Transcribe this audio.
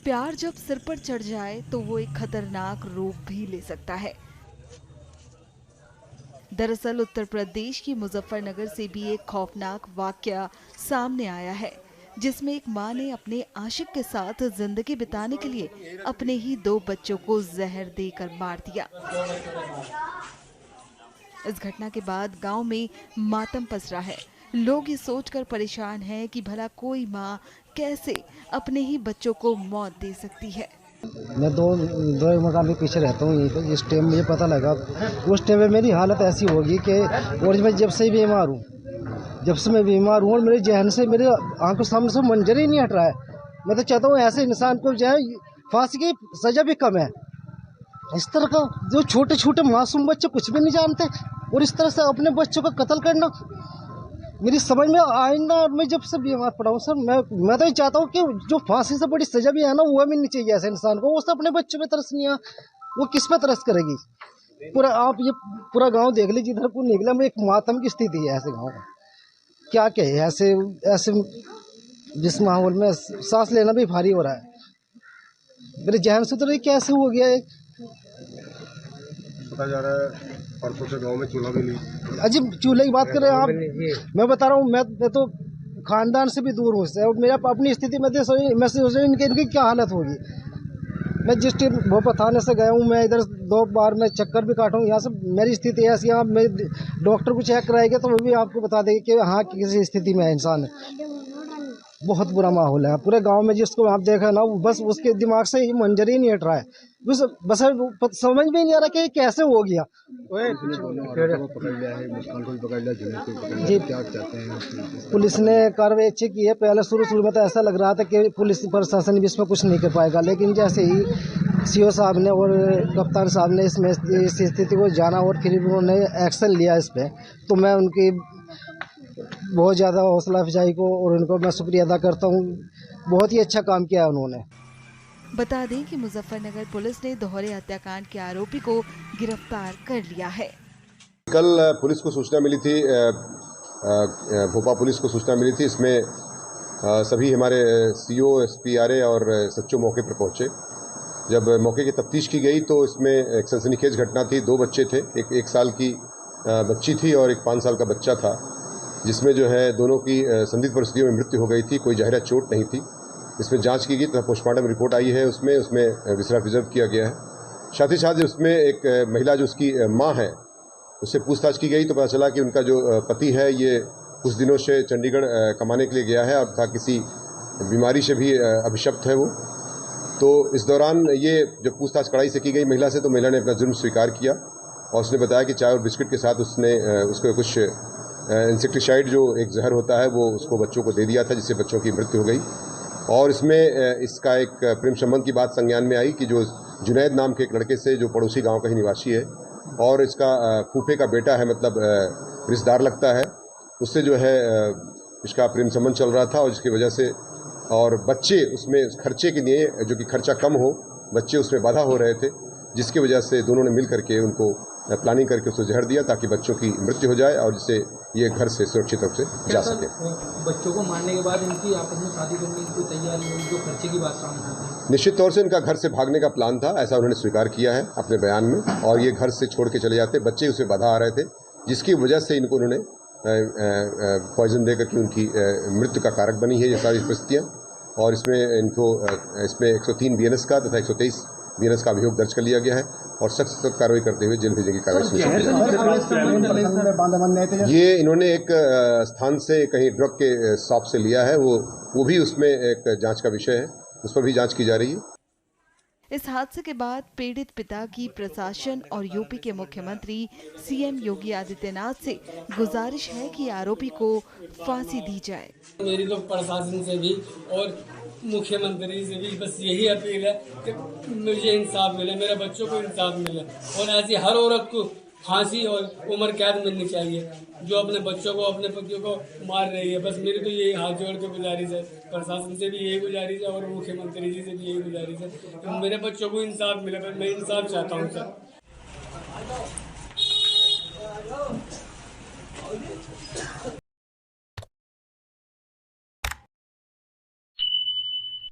प्यार जब सिर पर चढ़ जाए तो वो एक खतरनाक रूप भी ले सकता है। दरअसल उत्तर प्रदेश की मुजफ्फरनगर से भी एक खौफनाक वाकया सामने आया है, जिसमें एक मां ने अपने आशिक के साथ जिंदगी बिताने के लिए अपने ही 2 बच्चों को जहर देकर मार दिया। इस घटना के बाद गांव में मातम पसरा है। लोग ये सोचकर परेशान हैं कि भला कोई मां कैसे अपने ही बच्चों को मौत दे सकती है। मैं दो दो मकान के पीछे रहता हूँ यहीं पे। जिस टाइम मुझे पता लगा उस टाइम में मेरी हालत ऐसी होगी कि और मैं जब से बीमार हूँ और मेरे जहन से मेरे आंखों सामने से मंजर ही नहीं हट रहा है। मैं तो चाहता हूँ ऐसे इंसान को जो है फांसी की सजा भी कम है। इस तरह का जो छोटे छोटे मासूम बच्चे कुछ भी नहीं जानते और इस तरह से अपने बच्चों का कत्ल करना मेरी समझ में आईना। मैं जब से बीमार पड़ा हूँ सर, मैं तो ये चाहता हूँ कि जो फांसी से बड़ी सजा भी है ना वो मिलनी चाहिए ऐसे इंसान को। वो सब अपने बच्चों पे तरस नहीं है, वो किस पे तरस करेगी। आप ये पूरा गांव देख लीजिए, इधर को निकला में एक मातम की स्थिति है ऐसे गाँव में। क्या कहे ऐसे ऐसे जिस माहौल में सांस लेना भी भारी हो रहा है। मेरे जहन से तो कैसे हो गया है पता जा रहा है। परसों से गांव में चूल्हा भी नहीं। अजीब चूल्हे की बात करें आप, मैं बता रहा हूँ मैं तो खानदान से भी दूर हूँ इससे और मेरा अपनी स्थिति में मैं सोच रही हूँ इनकी क्या हालत होगी। मैं जिस टाइम भोपाल थाने से गया हूँ, मैं इधर 2 बार मैं चक्कर भी काटा हूँ। यहाँ से मेरी स्थिति ऐसी, यहाँ मैं डॉक्टर को चेक कराएगा तो वो भी आपको बता देंगे कि हाँ किसी स्थिति में है इंसान। बहुत बुरा माहौल है पूरे गांव में। जिसको आप देखा ना बस उसके दिमाग से ये मंजर ही नहीं हट रहा है। बस समझ में नहीं आ रहा कि कैसे हो गया। पकड़ लिया है, मुस्कान को भी पकड़ लिया, जुनैद को भी पकड़ लिया। जी क्या चाहते हैं? पुलिस ने कार्रवाई अच्छी की है। पहले शुरू में तो ऐसा लग रहा था कि पुलिस प्रशासन भी इसमें कुछ नहीं कर पाएगा, लेकिन जैसे ही सीओ साहब ने और कप्तान साहब ने इसमें इस स्थिति को जाना और फिर उन्होंने एक्शन लिया इस पर, तो मैं उनकी बहुत ज़्यादा हौसला अफजाई को और उनको मैं शुक्रिया अदा करता हूँ। बहुत ही अच्छा काम किया उन्होंने। बता दें कि मुजफ्फरनगर पुलिस ने दोहरे हत्याकांड के आरोपी को गिरफ्तार कर लिया है। कल पुलिस को सूचना मिली थी, भोपाल पुलिस को सूचना मिली थी। इसमें सभी हमारे सीओ, एसपी, आरए और सच्चो मौके पर पहुंचे। जब मौके की तफ्तीश की गई तो इसमें एक सनसनीखेज घटना थी। 2 बच्चे थे, एक 1 साल की बच्ची थी और एक 5 साल का बच्चा था, जिसमें जो है दोनों की संदिग्ध परिस्थितियों में मृत्यु हो गई थी। कोई जाहिर चोट नहीं थी। इसमें जांच की गई तो पोस्टमार्टम रिपोर्ट आई है, उसमें विसरा प्रिजर्व किया गया है। साथ ही साथ उसमें एक महिला जो उसकी मां है उससे पूछताछ की गई तो पता चला कि उनका जो पति है ये कुछ दिनों से चंडीगढ़ कमाने के लिए गया है और था किसी बीमारी से भी अभिशप्त है वो। तो इस दौरान ये जब पूछताछ कड़ाई से की गई महिला से, तो महिला ने अपना जुर्म स्वीकार किया और उसने बताया कि चाय और बिस्किट के साथ उसने उसको कुछ इंसेक्टिसाइड जो एक जहर होता है वो उसको बच्चों को दे दिया था, जिससे बच्चों की मृत्यु हो गई। और इसमें इसका एक प्रेम संबंध की बात संज्ञान में आई कि जो जुनैद नाम के एक लड़के से, जो पड़ोसी गांव का ही निवासी है और इसका फूफे का बेटा है, मतलब रिश्तेदार लगता है, उससे जो है इसका प्रेम संबंध चल रहा था। और जिसकी वजह से और बच्चे उसमें खर्चे के लिए, जो कि खर्चा कम हो, बच्चे उसमें बाधा हो रहे थे, जिसकी वजह से दोनों ने मिल करके उनको प्लानिंग करके उसको जहर दिया ताकि बच्चों की मृत्यु हो जाए और जिससे ये घर से सुरक्षित रूप से जा सके। बच्चों को मारने के बाद इनकी आपस में शादी करने की तैयारी हुई, जो खर्चे की बात सामने आती है। निश्चित तौर से इनका घर से भागने का प्लान था, ऐसा उन्होंने स्वीकार किया है अपने बयान में। और ये घर से छोड़ के चले जाते, बच्चे उसमें बाधा आ रहे थे, जिसकी वजह से इनको उन्होंने पॉइजन देकर के उनकी मृत्यु का कारक बनी है ये सारी परिस्थितियाँ। और इसमें 103 बीएनएस का तथा 123 बीएनएस का अभियोग दर्ज कर लिया गया है और सख्त कार्रवाई करते हुए जेल भेजने की कार्रवाई सुनिश्चित की जाए। ये इन्होंने एक स्थान से कहीं ड्रग के शॉप से लिया है, वो भी उसमें एक जांच का विषय है, उस पर भी जांच की जा रही है। इस हादसे के बाद पीड़ित पिता की प्रशासन और यूपी के मुख्यमंत्री सीएम योगी आदित्यनाथ से गुजारिश है कि आरोपी को फांसी दी जाए। मेरी तो प्रशासन से भी और मुख्यमंत्री से भी बस यही अपील है कि मुझे इंसाफ मिले, मेरे बच्चों को इंसाफ मिले और ऐसी हर औरत को फांसी और उम्र कैद मिलनी चाहिए जो अपने बच्चों को, अपने पतियों को मार रही है। बस मेरी तो यही हाथ जोड़ के गुजारिश है, प्रशासन से भी यही गुजारिश है और मुख्यमंत्री जी से भी यही गुजारिश है कि मेरे बच्चों को इंसाफ मिले। मैं इंसाफ चाहता हूँ सर।